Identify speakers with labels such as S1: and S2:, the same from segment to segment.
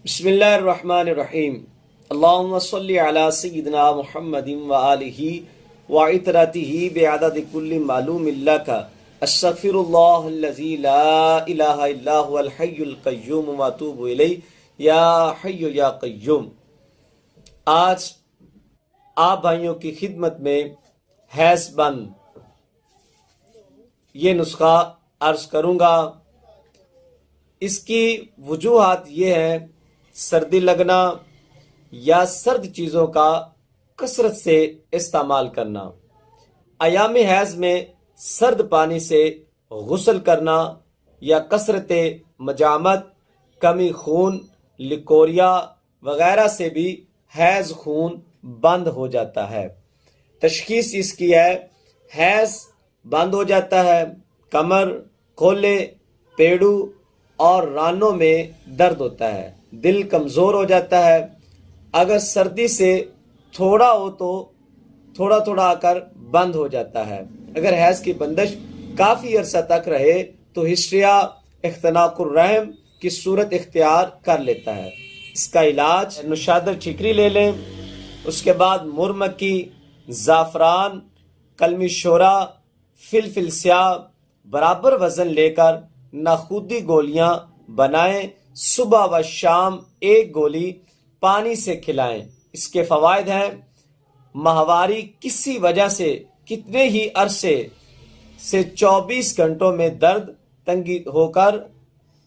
S1: بسم اللہ الرحمن الرحیم اللہم صلی علی سیدنا محمد و آلہ و عطرتہ بعدد کل معلوم لک استغفر اللہ الذی لا الہ الا هو الحی القیوم و اتوب الیہ یا حی یا قیوم۔ آج آپ بھائیوں کی خدمت میں حیض بند یہ نسخہ عرض کروں گا۔ اس کی وجوہات یہ ہے سردی لگنا یا سرد چیزوں کا کثرت سے استعمال کرنا، ایام حیض میں سرد پانی سے غسل کرنا یا کثرت مجامت، کمی خون، لکوریا وغیرہ سے بھی حیض خون بند ہو جاتا ہے۔ تشخیص اس کی ہے، حیض بند ہو جاتا ہے، کمر، کھولے، پیڑو اور رانوں میں درد ہوتا ہے، دل کمزور ہو جاتا ہے، اگر سردی سے تھوڑا ہو تو تھوڑا تھوڑا آ کر بند ہو جاتا ہے، اگر حیض کی بندش کافی عرصہ تک رہے تو ہسٹریا اختناق الرحم کی صورت اختیار کر لیتا ہے۔ اس کا علاج نشادر ٹھیکری لے لیں، اس کے بعد مرمکی، زعفران، کلمی شورا، فلفل سیاہ برابر وزن لے کر ناخودی گولیاں بنائیں، صبح و شام ایک گولی پانی سے کھلائیں۔ اس کے فوائد ہیں، ماہواری کسی وجہ سے کتنے ہی عرصے سے 24 گھنٹوں میں درد تنگی ہو کر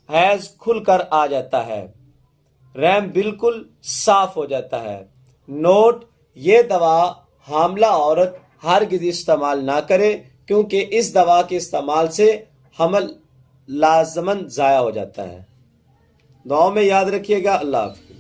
S1: حیض کھل کر آ جاتا ہے، رحم بالکل صاف ہو جاتا ہے۔ نوٹ: یہ دوا حاملہ عورت ہرگز استعمال نہ کرے کیونکہ اس دوا کے استعمال سے حمل لازماً ضائع ہو جاتا ہے۔ دعاؤں میں یاد رکھیے گا۔ اللہ حافظ۔